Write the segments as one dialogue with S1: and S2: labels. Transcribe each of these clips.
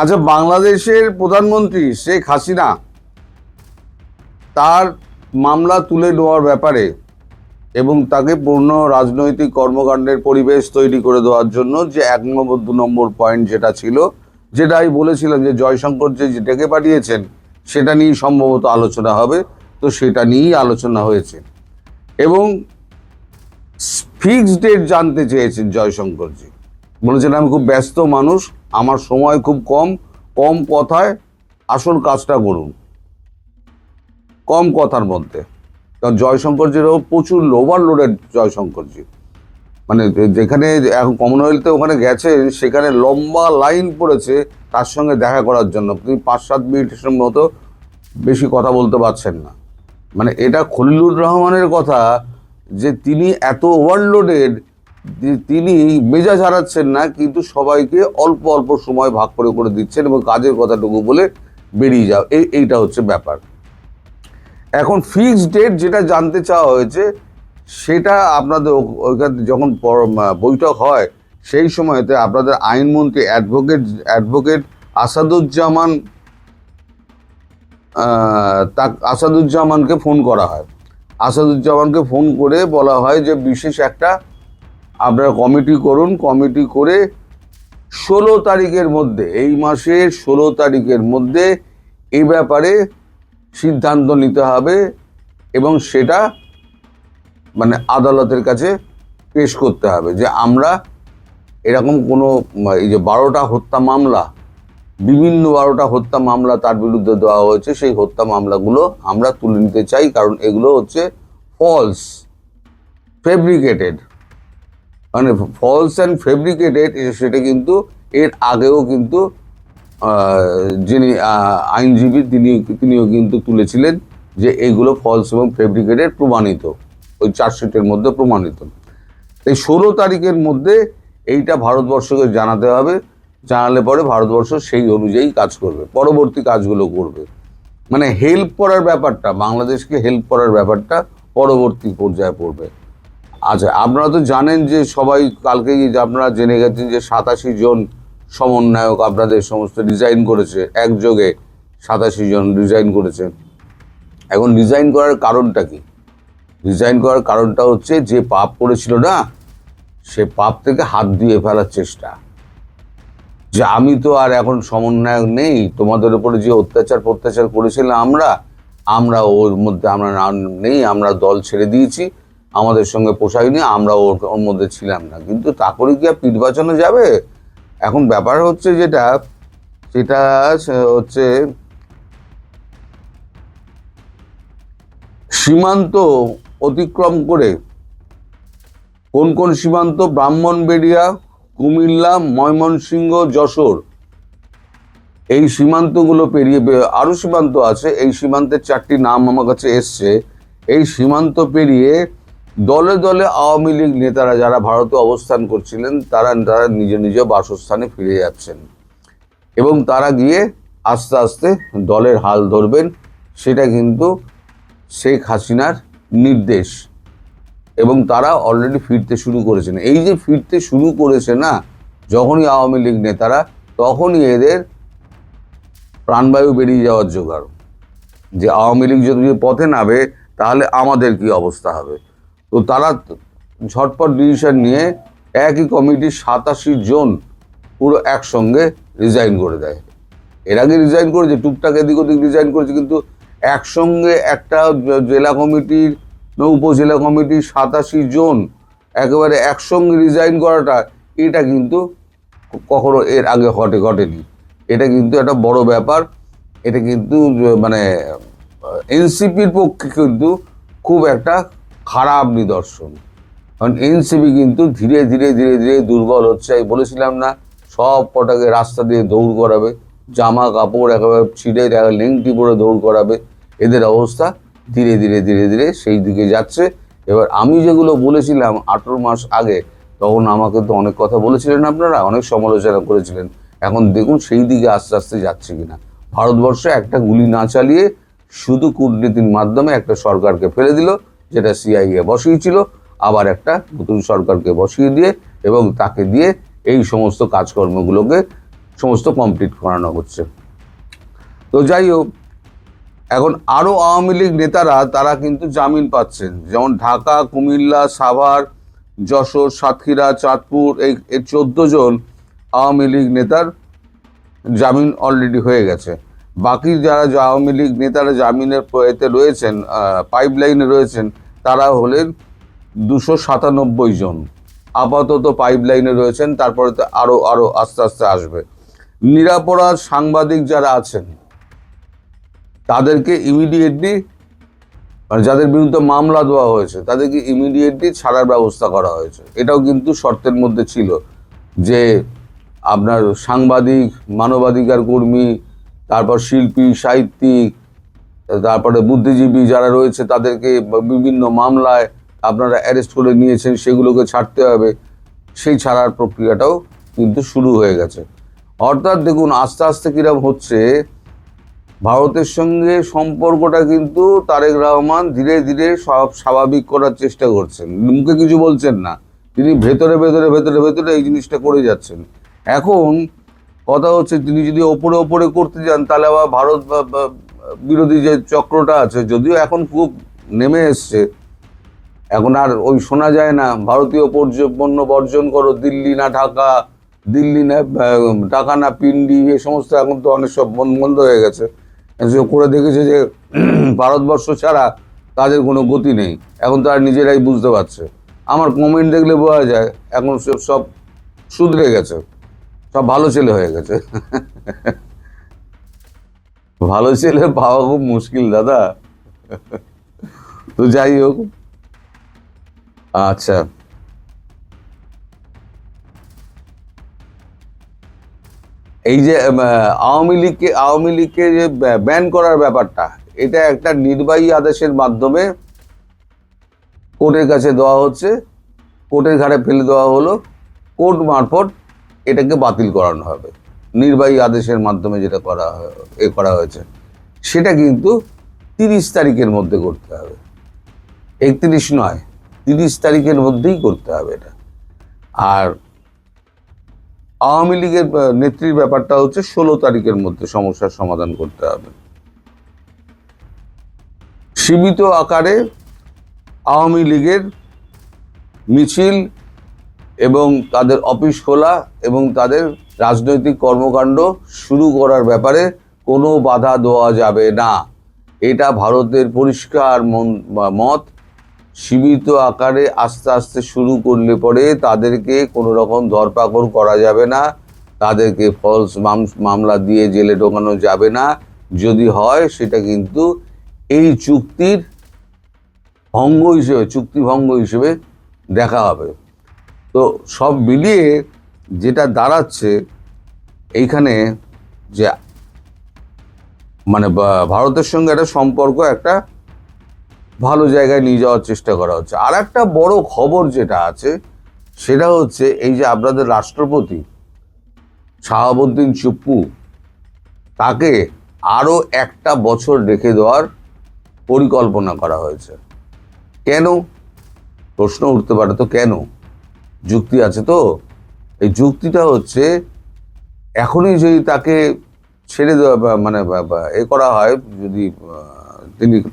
S1: আচ্ছা, বাংলাদেশের প্রধানমন্ত্রী শেখ হাসিনা তার মামলা তুলে নেওয়ার ব্যাপারে এবং তাকে পূর্ণ রাজনৈতিক কর্মকাণ্ডের পরিবেশ তৈরি করে দেওয়ার জন্য যে 1 নম্বর 2 নম্বর পয়েন্ট যেটা ছিল, যেটা আমি বলেছিলাম যে জয়শঙ্কর যে ডেকে পাঠিয়েছেন সেটা নিয়েই সম্ভবত আলোচনা হবে, তো সেটা নিয়েই আলোচনা হয়েছে। এবং ফিক্সড ডেট জানতে চেয়েছেন জয়শঙ্করজি। বলেছেন আমি খুব ব্যস্ত মানুষ, আমার সময় খুব কম, কম কথায় আসল কাজটা করুন, কম কথার মধ্যে। কারণ জয়শঙ্করজিরও প্রচুর ওভারলোডেড জয়শঙ্করজি, মানে যেখানে এখন কমনওয়েলথে ওখানে গেছে সেখানে লম্বা লাইন পড়েছে তার সঙ্গে দেখা করার জন্য। তিনি 5-7 মিনিটের মতো বেশি কথা বলতে পারছেন না। মানে এটা খলিলুর রহমানের কথা যে তিনি এত ওভারলোডেড, তিনি মেজাজ হারাচ্ছেন না, কিন্তু সবাইকে অল্প অল্প সময় ভাগ করে করে দিচ্ছেন এবং কাজের কথাটুকু বলে বেরিয়ে যাও, এইটা হচ্ছে ব্যাপার। এখন ফিক্সড ডেট যেটা জানতে চাওয়া হয়েছে সেটা আপনাদের ওইখানে যখন বৈঠক হয় সেই সময়তে আপনাদের আইনমন্ত্রী অ্যাডভোকেট আসাদুজ্জামানকে ফোন করা হয়। আসাদুজ্জামানকে ফোন করে বলা হয় যে বিশেষ একটা আপনারা কমিটি করুন, কমিটি করে 16 তারিখের মধ্যে, এই মাসের 16 তারিখের মধ্যে এই ব্যাপারে সিদ্ধান্ত নিতে হবে এবং সেটা মানে আদালতের কাছে পেশ করতে হবে যে আমরা এরকম কোনো এই যে 12টা হত্যা মামলা, বিভিন্ন 12টা হত্যা মামলা তার বিরুদ্ধে দেওয়া হয়েছে, সেই হত্যা মামলাগুলো আমরা তুলে নিতে চাই, কারণ এগুলো হচ্ছে ফলস, ফেব্রিকেটেড, মানে ফলস অ্যান্ড ফেব্রিকেটেড। সেটা কিন্তু এর আগেও কিন্তু যিনি আইনজীবী তিনিও কিন্তু তুলেছিলেন যে এইগুলো ফলস এবং ফেব্রিকেটেড, প্রমাণিত, ওই চার্জশিটের মধ্যে প্রমাণিত। এই 16 তারিখের মধ্যে এইটা ভারতবর্ষকে জানাতে হবে, জানালে পরে ভারতবর্ষ সেই অনুযায়ী কাজ করবে, পরবর্তী কাজগুলো করবে। মানে হেল্প করার ব্যাপারটা, বাংলাদেশকে হেল্প করার ব্যাপারটা পরবর্তী পর্যায়ে পড়বে। আচ্ছা, আপনারা তো জানেন যে সবাই কালকেই আপনারা জেনে গেছেন যে 87 জন সমন্বয়ক আপনাদের সমস্ত রিজাইন করেছে, একযোগে 87 জন রিজাইন করেছে। এখন রিজাইন করার কারণটা কি? রিজাইন করার কারণটা হচ্ছে যে পাপ করেছিল না, সে পাপ থেকে হাত দিয়ে ফেলার চেষ্টা, যে আমি তো আর এখন সমন্বয়ক নেই, তোমাদের উপরে যে অত্যাচার করেছিলাম আমরা ওর মধ্যে আমরা নেই, আমরা দল ছেড়ে দিয়েছি, আমাদের সঙ্গে পোষায়নি, আমরা ওর মধ্যে ছিলাম না। কিন্তু তা করে কি আর পিঠ বাঁচানো যাবে? এখন ব্যাপার হচ্ছে সেটা হচ্ছে সীমান্ত অতিক্রম করে, কোন কোন সীমান্ত? ব্রাহ্মণবেড়িয়া, কুমিল্লা, ময়মনসিংহ, যশোর, এই সীমান্তগুলো পেরিয়ে আরও সীমান্ত আছে, এই সীমান্তের 4টি নাম আমার কাছে এসছে। এই সীমান্ত পেরিয়ে দলে দলে আওয়ামী লীগ নেতারা যারা ভারতে অবস্থান করছিলেন তারা নিজ নিজ বাসস্থানে ফিরে যাচ্ছেন এবং তারা গিয়ে আস্তে আস্তে দলের হাল ধরবেন। সেটা কিন্তু শেখ হাসিনার নির্দেশ এবং তারা অলরেডি ফিরতে শুরু করেছেন। এই যে ফিরতে শুরু করেছে না, যখনই আওয়ামী লীগ নেতারা, তখনই এদের প্রাণবায়ু বেরিয়ে যাওয়ার জোগাড়, যে আওয়ামী লীগ যদি পথে নামে তাহলে আমাদের কি অবস্থা হবে। তো তারা ঝটপট ডিসিশন নিয়ে একই কমিটির 87 জন পুরো একসঙ্গে রিজাইন করে দেয়। এর আগে রিজাইন করেছে, টুকটাক এদিক ওদিক রিজাইন করেছে, কিন্তু একসঙ্গে একটা জেলা কমিটির, উপজেলা কমিটির 87 জন একেবারে একসঙ্গে রিজাইন করাটা, এটা কিন্তু কখনো এর আগে ঘটেনি। এটা কিন্তু একটা বড় ব্যাপার। এটা কিন্তু মানে এনসিপির পক্ষে কিন্তু খুব একটা খারাপ নিদর্শন, কারণ এনসিপি কিন্তু ধীরে ধীরে দুর্বল হচ্ছে। আমি বলেছিলাম না, সব কটাকে রাস্তা দিয়ে দৌড় করাবে, জামা কাপড় একেবারে ছিঁড়ে লেংটি পরে দৌড় করাবে। এদের অবস্থা ধীরে ধীরে সেই দিকে যাচ্ছে। এবার আমি যেগুলো বলেছিলাম 18 মাস আগে, তখন আমাকে তো অনেক কথা বলেছিলেন আপনারা, অনেক সমালোচনা করেছিলেন। এখন দেখুন সেই দিকে আস্তে আস্তে যাচ্ছে কিনা। ভারতবর্ষে একটা গুলি না চালিয়ে শুধু কূটনীতির মাধ্যমে একটা সরকারকে ফেলে দিল, যেটা সিআইএ বসিয়েছিল, আবার একটা নতুন সরকারকে বসিয়ে দিয়ে এবং তাকে দিয়ে এই সমস্ত কাজকর্মগুলোকে সমস্ত কমপ্লিট করানো হচ্ছে। তো যাই হোক, এখন আরও আওয়ামী লীগ নেতারা তারা কিন্তু জামিন পাচ্ছেন, যেমন ঢাকা, কুমিল্লা, সাভার, যশোর, সাতক্ষীরা, চাঁদপুর, এই 14 জন আওয়ামী লীগ নেতার জামিন অলরেডি হয়ে গেছে। বাকি যারা আওয়ামী লীগ নেতারা জামিনের এতে রয়েছেন, পাইপলাইনে রয়েছেন, তারা হলেন 297 জন আপাতত পাইপলাইনে রয়েছেন। তারপরে তো আরো আরো আস্তে আস্তে আসবে। নিরপরাধ সাংবাদিক যারা আছেন তাদেরকে ইমিডিয়েটলি, মানে যাদের বিরুদ্ধে মামলা দেওয়া হয়েছে তাদেরকে ইমিডিয়েটলি ছাড়ার ব্যবস্থা করা হয়েছে। এটাও কিন্তু শর্তের মধ্যে ছিল যে আপনার সাংবাদিক, মানবাধিকার কর্মী, তারপর শিল্পী, সাহিত্যিক, তারপরে বুদ্ধিজীবী যারা রয়েছে তাদেরকে বিভিন্ন মামলায় আপনারা অ্যারেস্ট করে নিয়েছেন, সেগুলোকে ছাড়তে হবে। সেই ছাড়ার প্রক্রিয়াটাও কিন্তু শুরু হয়ে গেছে। অর্থাৎ দেখুন আস্তে আস্তে কিরকম হচ্ছে, ভারতের সঙ্গে সম্পর্কটা কিন্তু তারেক রহমান ধীরে ধীরে সব স্বাভাবিক করার চেষ্টা করছেন। মুখে কিছু বলছেন না, তিনি ভেতরে ভেতরে ভেতরে ভেতরে এই জিনিসটা করে যাচ্ছেন। এখন কথা হচ্ছে তিনি যদি ওপরে ওপরে করতে যান তাহলে আবার ভারত বিরোধী যে চক্রটা আছে, যদিও এখন খুব নেমে এসছে, এখন আর ওই শোনা যায় না ভারতীয় পণ্য বর্জন করো, দিল্লি না ঢাকা, দিল্লি না ঢাকা না পিন্ডি, এই সমস্ত এখন তো অনেক সব বন্ধ হয়ে গেছে। করে দেখেছে যে ভারতবর্ষ ছাড়া তাদের কোনো গতি নেই। এখন তারা নিজেরাই বুঝতে পারছে। আমার কমেন্ট দেখলে বোঝা যায় এখন সব শুধরে গেছে, সব ভালো ছেলে হয়ে গেছে। ভালো ছেলে পাওয়া খুব মুশকিল দাদা। তো যাই হোক, আচ্ছা, এই যে আওয়ামী লীগকে যে ব্যান করার ব্যাপারটা, এটা একটা নির্বাহী আদেশের মাধ্যমে কোর্টের কাছে দেওয়া হচ্ছে, কোর্টের ঘাড়ে ফেলে দেওয়া হলো, কোর্ট মারফত এটাকে বাতিল করানো হবে। নির্বাহী আদেশের মাধ্যমে যেটা করা হয়েছে সেটা কিন্তু 30 তারিখের মধ্যে করতে হবে, 31 নয়, 30 তারিখের মধ্যেই করতে হবে এটা। আর আওয়ামী লীগের নেত্রীর ব্যাপারটা হচ্ছে 16 তারিখের মধ্যে সমস্যার সমাধান করতে হবে। সীমিত আকারে আওয়ামী লীগের মিছিল এবং তাদের অফিস খোলা এবং তাদের রাজনৈতিক কর্মকাণ্ড শুরু করার ব্যাপারে কোনো বাধা দেওয়া যাবে না। এটা ভারতের পরিষ্কার মত। সীমিত আকারে আস্তে আস্তে শুরু করলে পরে তাদেরকে কোনো রকম ধরপাকড় করা যাবে না, তাদেরকে ফলস মামলা দিয়ে জেলে ঢোকানো যাবে না। যদি হয় সেটা কিন্তু এই চুক্তির ভঙ্গ হিসেবে, চুক্তি ভঙ্গ হিসেবে দেখা হবে। তো সব মিলিয়ে যেটা দাঁড়াচ্ছে এইখানে যে মানে ভারতের সঙ্গে একটা সম্পর্ক একটা ভালো জায়গায় নিয়ে যাওয়ার চেষ্টা করা হচ্ছে। আর একটা বড় খবর যেটা আছে সেটা হচ্ছে এই যে আপনাদের রাষ্ট্রপতি শাহাবুদ্দিন চুপ্পু, তাকে আরো 1 বছর রেখে দেওয়ার পরিকল্পনা করা হয়েছে। কেন প্রশ্ন উঠতে পারে, তো কেন? যুক্তি আছে তো। এই যুক্তিটা হচ্ছে এখনই যদি তাকে ছেড়ে দেওয়া মানে করা হয়, যদি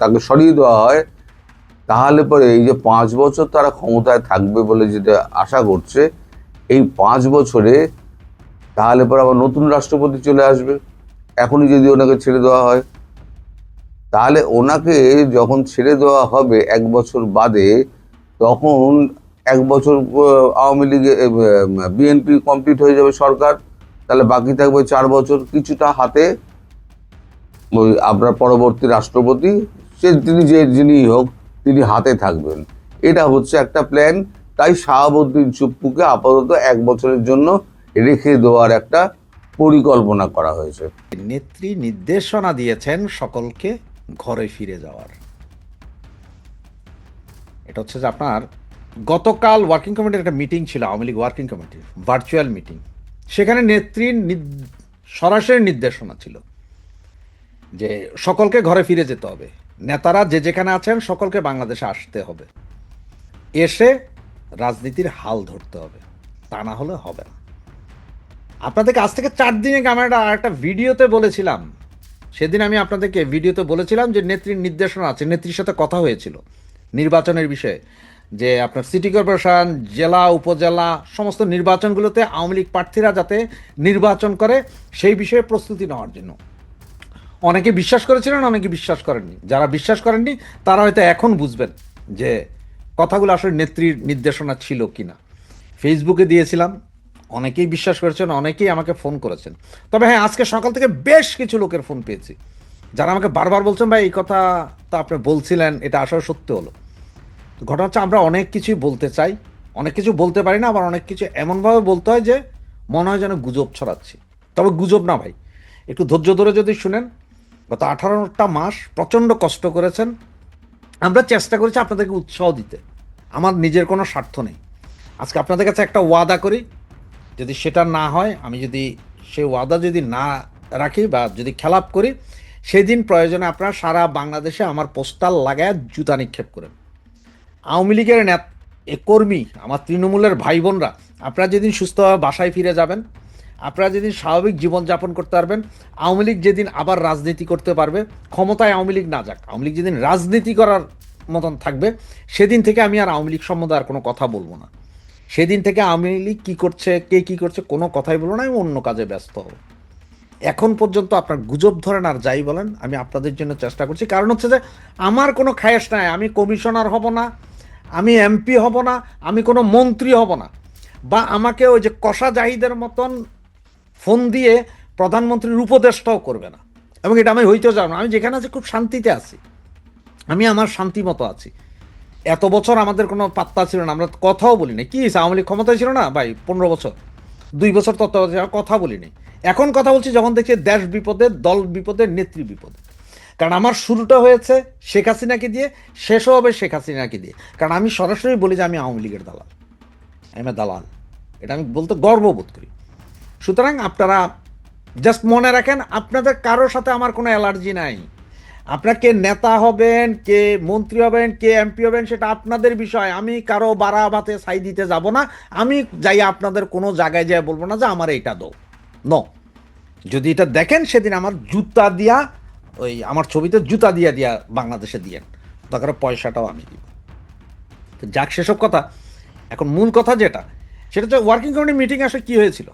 S1: তাকে সরিয়ে দেওয়া হয়, তাহলে পরে এই যে 5 বছর তারা ক্ষমতায় থাকবে বলে যেটা আশা করছে, এই 5 বছরে তাহলে পরে আবার নতুন রাষ্ট্রপতি চলে আসবে। এখনই যদি ওনাকে ছেড়ে দেওয়া হয়, তাহলে ওনাকে যখন ছেড়ে দেওয়া হবে 1 বছর বাদে, তখন 1 বছর আওয়ামী লীগে বিএনপি কমপ্লিট হয়ে যাবে সরকার, তাহলে বাকি থাকবে 4 বছর। কিছুটা হাতে ওই আপনার পরবর্তী রাষ্ট্রপতি, তিনি যিনি হোক, তিনি হাতে থাকবেন। এটা হচ্ছে একটা প্ল্যান। তাই শাহাবুদ্দিন চুপ্পুকে আপাতত 1 বছরের জন্য রেখে দেওয়ার একটা পরিকল্পনা করা হয়েছে।
S2: নেত্রী নির্দেশনা দিয়েছেন সকলকে ঘরে ফিরে যাওয়ার। এটা হচ্ছে যে আপনার গতকাল ওয়ার্কিং কমিটির একটা মিটিং ছিল, আওয়ামী লীগ ওয়ার্কিং কমিটির ভার্চুয়াল মিটিং। সেখানে নেত্রীর সরাসরি নির্দেশনা ছিল যে সকলকে ঘরে ফিরে যেতে হবে, নেতারা যে যেখানে আছেন সকলকে বাংলাদেশে আসতে হবে, এসে রাজনীতির হাল ধরতে হবে, তা না হলে হবে না। আপনাদেরকে আজ থেকে 4 দিন আগে আমরা একটা ভিডিওতে বলেছিলাম, সেদিন আমি আপনাদেরকে ভিডিওতে বলেছিলাম যে নেত্রীর নির্দেশনা আছে, নেত্রীর সাথে কথা হয়েছিল নির্বাচনের বিষয়ে, যে আপনার সিটি কর্পোরেশন, জেলা, উপজেলা সমস্ত নির্বাচনগুলোতে আওয়ামী লীগ প্রার্থীরা যাতে নির্বাচন করে সেই বিষয়ে প্রস্তুতি নেওয়ার জন্য। অনেকে বিশ্বাস করেছিলেন, অনেকে বিশ্বাস করেননি। যারা বিশ্বাস করেননি তারা হয়তো এখন বুঝবেন যে কথাগুলো আসলে নেত্রীর নির্দেশনা ছিল কিনা। ফেসবুকে দিয়েছিলাম, অনেকেই বিশ্বাস করেছেন, অনেকেই আমাকে ফোন করেছেন। তবে হ্যাঁ, আজকে সকাল থেকে বেশ কিছু লোকের ফোন পেয়েছি যারা আমাকে বারবার বলছেন, ভাই এই কথা তো আপনি বলছিলেন, এটা আসলে সত্যি হলো। তো ঘটনা হচ্ছে, আমরা অনেক কিছুই বলতে চাই, অনেক কিছু বলতে পারি না, আবার অনেক কিছু এমনভাবে বলতে হয় যে মনে হয় যেন গুজব ছড়াচ্ছি। তবে গুজব না ভাই, একটু ধৈর্য ধরে যদি শুনেন, গত 18টা মাস প্রচণ্ড কষ্ট করেছেন। আমরা চেষ্টা করেছি আপনাদেরকে উৎসাহ দিতে, আমার নিজের কোনো স্বার্থ নেই। আজকে আপনাদের কাছে একটা ওয়াদা করি, যদি সেটা না হয়, আমি যদি সেই ওয়াদা যদি না রাখি বা যদি খেলাপ করি, সেদিন প্রয়োজনে আপনারা সারা বাংলাদেশে আমার পোস্টাল লাগায় জুতা নিক্ষেপ করেন। আওয়ামী লীগের কর্মী, আমার তৃণমূলের ভাই বোনরা, আপনারা যেদিন সুস্থভাবে বাসায় ফিরে যাবেন, আপনারা যেদিন স্বাভাবিক জীবনযাপন করতে পারবেন, আওয়ামী লীগ যেদিন আবার রাজনীতি করতে পারবে, ক্ষমতায় আওয়ামী লীগ না যাক, আওয়ামী লীগ যেদিন রাজনীতি করার মতন থাকবে, সেদিন থেকে আমি আর আওয়ামী লীগ সম্বন্ধে আর কোনো কথা বলবো না। সেদিন থেকে আওয়ামী লীগ কী করছে, কে কী করছে, কোনো কথাই বলবো না, আমি অন্য কাজে ব্যস্ত হব। এখন পর্যন্ত আপনার গুজব ধরেন আর যাই বলেন, আমি আপনাদের জন্য চেষ্টা করছি। কারণ হচ্ছে যে আমার কোনো খায়েশ নাই, আমি কমিশনার হব না, আমি এমপি হব না, আমি কোনো মন্ত্রী হব না, বা আমাকে ওই যে কষা জাহিদের মতন ফোন দিয়ে প্রধানমন্ত্রীর উপদেষ্টাও করবে না, এবং এটা আমি হইতেও যাব না। আমি যেখানে আছি খুব শান্তিতে আছি, আমি আমার শান্তি মতো আছি। এত বছর আমাদের কোনো পাত্তা ছিল না, আমরা কথাও বলি না। কি আওয়ামী লীগ ক্ষমতায় ছিল না ভাই 15 বছর, 2 বছর তত্ত্বাবধায়ক, কথা বলিনি। এখন কথা বলছি যখন দেখছি দেশ বিপদে, দল বিপদে, নেত্রী বিপদে। কারণ আমার শুরুটা হয়েছে শেখ হাসিনাকে দিয়ে, শেষও হবে শেখ হাসিনাকে দিয়ে। কারণ আমি সরাসরি বলি যে আমি আওয়ামী লীগের দালাল, আমি দালাল, এটা আমি বলতে গর্ববোধ করি। সুতরাং আপনারা জাস্ট মনে রাখেন, আপনাদের কারোর সাথে আমার কোনো অ্যালার্জি নাই। আপনারা কে নেতা হবেন, কে মন্ত্রী হবেন, কে এমপি হবেন, সেটা আপনাদের বিষয়। আমি কারো বাড়া ভাতে ছাই দিতে যাব না। আমি যাই আপনাদের কোনো জায়গায় যাই বলবো না যে আমার এইটা দাও, নো। যদি এটা দেখেন, সেদিন আমার জুতা দিয়া, ওই আমার ছবিতে জুতা দিয়া দিয়া বাংলাদেশে দিয়েন, দরকার পয়সাটাও আমি দিব। তো যাক, সেসব কথা। এখন মূল কথা যেটা, সেটা হচ্ছে ওয়ার্কিং কমিটি মিটিং আসলে কী হয়েছিল।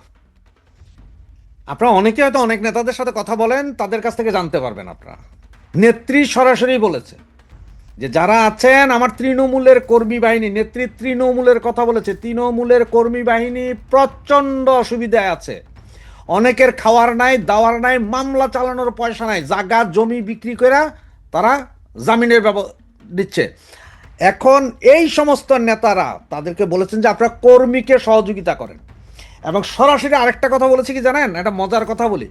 S2: আপনারা অনেকে হয়তো অনেক নেতাদের সাথে কথা বলেন, তাদের কাছ থেকে জানতে পারবেন। আপনারা, নেত্রী সরাসরি বলেছে যে যারা আছেন আমার তৃণমূলের কর্মী বাহিনী, নেত্রী তৃণমূলের কথা বলেছে, তৃণমূলের কর্মী বাহিনী প্রচণ্ড অসুবিধায় আছে। অনেকের খাওয়ার নাই, দাওয়ার নাই, মামলা চালানোর পয়সা নাই, জায়গা জমি বিক্রি করে তারা জামিনের দিচ্ছে। এখন এই সমস্ত নেতারা তাদেরকে বলেছেন যে আপনারা কর্মীকে সহযোগিতা করেন। এবং সরাসরি আরেকটা কথা বলেছে কি জানেন, একটা মজার কথা বলি।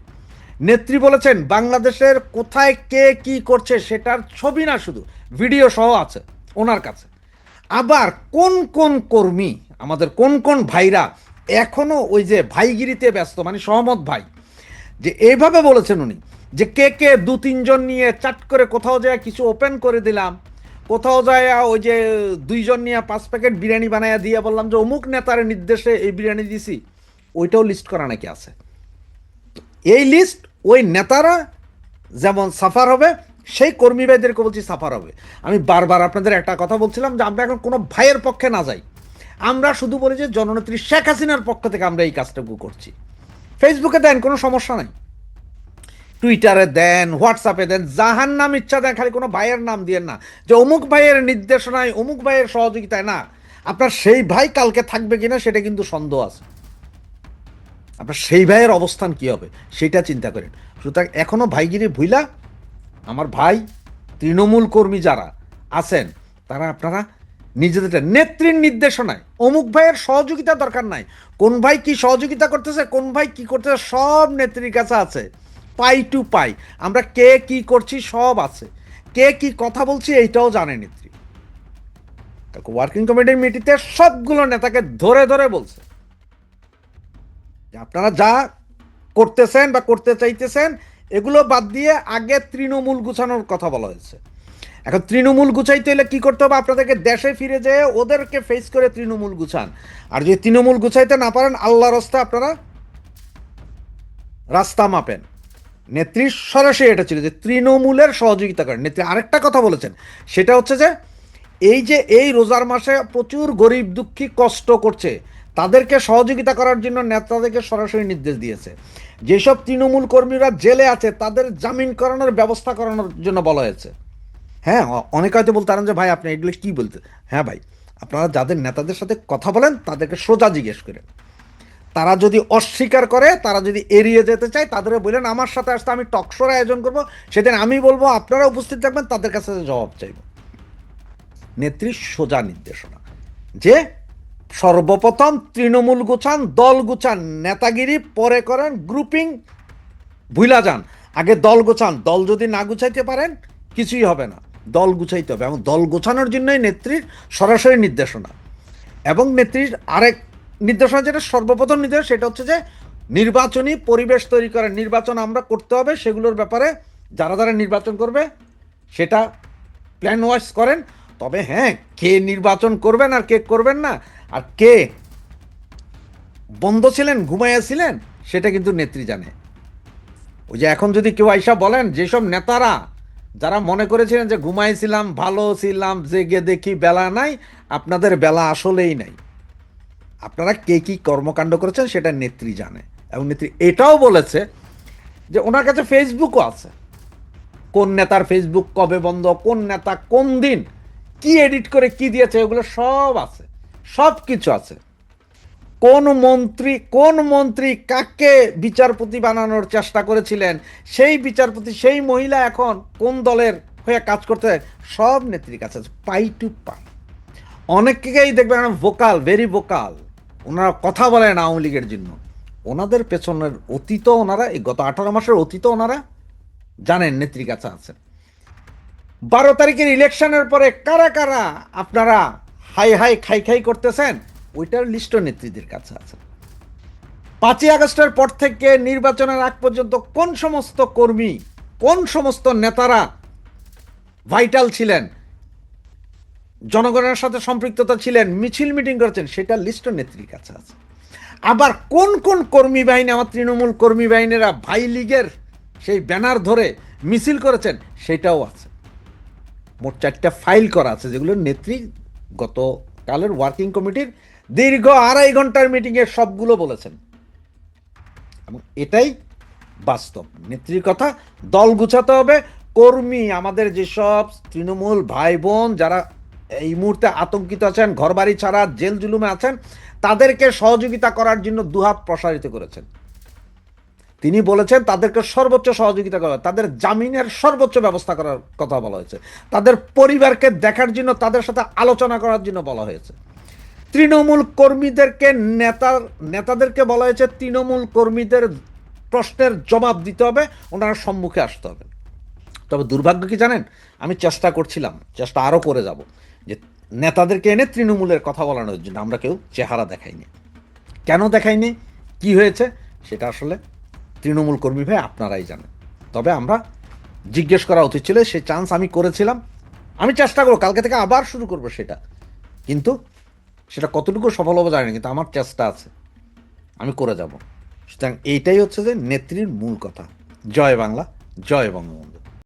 S2: নেত্রী বলেছেন বাংলাদেশের কোথায় কে কি করছে সেটার ছবি না, শুধু ভিডিও সহ আছে ওনার কাছে। আবার কোন কোন কর্মী, আমাদের কোন কোন ভাইরা এখনো ওই যে ভাইগিরিতে ব্যস্ত, মানে সহমত ভাই, যে এইভাবে বলেছেন উনি, যে কে কে 2-3 জন নিয়ে চাট করে কোথাও যায় কিছু ওপেন করে দিলাম, কোথাও যায় ওই যে 2 জন নিয়ে 5 প্যাকেট বিরিয়ানি বানাইয়া দিয়ে বললাম যে অমুক নেতার নির্দেশে এই বিরিয়ানি দিছি, ওইটাও লিস্ট করা নাকি আছে। এই লিস্ট ওই নেতারা যেমন সাফার হবে, সেই কর্মী ভাইদেরকে বলছি সাফার হবে। আমি বারবার আপনাদের একটা কথা বলছিলাম যে আমরা এখন কোনো ভাইয়ের পক্ষে না যাই, আমরা শুধু বলি যে জননেত্রী শেখ হাসিনার পক্ষ থেকে আমরা এই কাজটুকু করছি। ফেসবুকে দেন, কোনো সমস্যা নাই, টুইটারে দেন, হোয়াটসঅ্যাপে দেন, যাহার নাম ইচ্ছা দেন, খালি কোনো ভাইয়ের নাম দিয়েন না যে অমুক ভাইয়ের নির্দেশনায়, অমুক ভাইয়ের সহযোগিতায়। না, আপনার সেই ভাই কালকে থাকবে কিনা সেটা কিন্তু সন্দেহ আছে। আপনার সেই ভাইয়ের অবস্থান কী হবে সেটা চিন্তা করেন। সুতরাং এখনও ভাইগিরি ভুইলা আমার ভাই তৃণমূল কর্মী যারা আছেন, তারা আপনারা নিজেদের নেত্রীর নির্দেশনায়, অমুক ভাইয়ের সহযোগিতা দরকার নাই, কোন ভাই কি সহযোগিতা করতেছে, কোন ভাই কি করতেছে, সব নেত্রীর কাছে আছে, পাই টু পাই। আমরা কে কি করছি সব আছে, কে কি কথা বলছি এইটাও জানে নেত্রী। ওয়ার্কিং কমিটির মিটিংতে সবগুলো নেতাকে ধরে ধরে বলছে যে আপনারা যা করতেছেন বা করতে চাইতেছেন এগুলো বাদ দিয়ে আগে তৃণমূল গুছানোর কথা বলা হয়েছে। এখন তৃণমূল গুছাইতে হলে কী করতে হবে, আপনাদেরকে দেশে ফিরে যেয়ে ওদেরকে ফেস করে তৃণমূল গুছান। আর যদি তৃণমূল গুছাইতে না পারেন, আল্লাহর রাস্তায় আপনারা রাস্তা মাপেন। নেত্রী সরাসরি এটা ছিল যে তৃণমূলের সহযোগিতা করেন। নেত্রী আরেকটা কথা বলেছেন, সেটা হচ্ছে যে এই রোজার মাসে প্রচুর গরিব দুঃখী কষ্ট করছে, তাদেরকে সহযোগিতা করার জন্য নেতাদেরকে সরাসরি নির্দেশ দিয়েছে। যেসব তৃণমূল কর্মীরা জেলে আছে তাদের জামিন করানোর ব্যবস্থা করানোর জন্য বলা হয়েছে। হ্যাঁ, অনেকে হয়তো বলতে পারেন যে ভাই আপনি এগুলো কী বলতে। হ্যাঁ ভাই, আপনারা যাদের নেতাদের সাথে কথা বলেন তাদেরকে সোজা জিজ্ঞেস করেন। তারা যদি অস্বীকার করে, তারা যদি এড়িয়ে যেতে চায়, তাদের বললেন আমার সাথে আসতে আমি টকশোর আয়োজন করব, সেদিন আমি বলবো, আপনারা উপস্থিত থাকবেন, তাদের কাছে জবাব চাইব। নেত্রীর সোজা নির্দেশনা যে সর্বপ্রথম তৃণমূল গুছান, দল গুছান, নেতাগিরি পরে করেন, গ্রুপিং ভুলা যান, আগে দল গোছান। দল যদি না গুছাইতে পারেন কিছুই হবে না, দল গুছাইতে হবে। এবং দল গোছানোর জন্যই নেত্রীর সরাসরি নির্দেশনা। এবং নেত্রীর আরেক নির্দেশনা, যেটা সর্বপ্রথম নির্দেশ, সেটা হচ্ছে যে নির্বাচনী পরিবেশ তৈরি করেন। নির্বাচন আমরা করতে হবে, সেগুলোর ব্যাপারে যারা যারা নির্বাচন করবে সেটা প্ল্যান ওয়াইজ করেন। তবে হ্যাঁ, কে নির্বাচন করবেন আর কে করবেন না, আর কে বন্ধ ছিলেন, ঘুমাইয়াছিলেন, সেটা কিন্তু নেত্রী জানে। ওই যে এখন যদি কেউ আইসা বলেন, যেসব নেতারা যারা মনে করেছিলেন যে ঘুমাইছিলাম, ভালো ছিলাম, জেগে দেখি বেলা নাই, আপনাদের বেলা আসলেই নাই। আপনারা কে কী কর্মকাণ্ড করেছেন সেটা নেত্রী জানে। এবং নেত্রী এটাও বলেছে যে ওনার কাছে ফেসবুকও আছে, কোন নেতার ফেসবুক কবে বন্ধ, কোন নেতা কোন দিন কি এডিট করে কি দিয়েছে, এগুলো সব আছে, সব কিছু আছে। কোন মন্ত্রী কাকে বিচারপতি বানানোর চেষ্টা করেছিলেন, সেই বিচারপতি, সেই মহিলা এখন কোন দলের হয়ে কাজ করতে, সব নেত্রীর কাছে আছে, পাই টু পাই। অনেককেই দেখবেন ভোকাল, ভেরি ভোকাল, ওনারা কথা বলেন আওয়ামী লীগের জন্য। ওনাদের পেছনের অতীত, ওনারা এই গত 18 মাসের অতীত ওনারা জানেন, নেত্রীর কাছে আছে। 12 তারিখের ইলেকশনের পরে কারা কারা আপনারা হাই হাই খাই খাই করতেছেন, ওইটার লিস্টও নেত্রীদের কাছে আছে। 5ই আগস্টের পর থেকে নির্বাচনের আগ পর্যন্ত কোন সমস্ত কর্মী, কোন সমস্ত নেতারা ভাইটাল ছিলেন, জনগণের সাথে সম্পৃক্ততা ছিলেন, মিছিল মিটিং করেছেন, সেটা লিস্টও নেত্রীর কাছে আছে। আবার কোন কোন কর্মী বাহিনী, আমার তৃণমূল কর্মী বাহিনীরা ভাই লীগের সেই ব্যানার ধরে মিছিল করেছেন, সেটাও আছে। মোট 4টা ফাইল করা আছে, যেগুলো নেত্রী গতকালের ওয়ার্কিং কমিটির দীর্ঘ 2.5 ঘন্টার মিটিংয়ে সবগুলো বলেছেন। এবং এটাই বাস্তব নেত্রীর কথা। দল গুছাতে হবে। কর্মী, আমাদের যেসব তৃণমূল ভাই বোন যারা এই মুহূর্তে আতঙ্কিত আছেন, ঘরবাড়ি ছাড়া জেল জুলুমে আছেন, তাদেরকে সহযোগিতা করার জন্য দুহাত প্রসারিত করেছেন। তিনি বলেছেন তাদেরকে সর্বোচ্চ সহযোগিতা করা, তাদের জামিনের সর্বোচ্চ ব্যবস্থা করার কথা বলা হয়েছে, তাদের পরিবারকে দেখার জন্য, তাদের সাথে আলোচনা করার জন্য বলা হয়েছে। তৃণমূল কর্মীদেরকে, নেতাদেরকে বলা হয়েছে তৃণমূল কর্মীদের প্রশ্নের জবাব দিতে হবে, ওনারা সম্মুখে আসতে হবে। তবে দুর্ভাগ্য কি জানেন, আমি চেষ্টা করছিলাম, চেষ্টা আরও করে যাব, যে নেতাদেরকে এনে তৃণমূলের কথা বলানোর জন্য আমরা কেউ চেহারা দেখাইনি। কেন দেখাইনি, কি হয়েছে, সেটা আসলে তৃণমূল কর্মী ভাই আপনারাই জানেন। তবে আমরা জিজ্ঞেস করা উচিত ছিল, সে চান্স আমি করেছিলাম। আমি চেষ্টা করব, কালকে থেকে আবার শুরু করব সেটা, কিন্তু সেটা কতটুকু সফল হবে জানি না, কিন্তু আমার চেষ্টা আছে, আমি করে যাব। সুতরাং এইটাই হচ্ছে যে নেত্রীর মূল কথা। জয় বাংলা, জয় বঙ্গবন্ধু।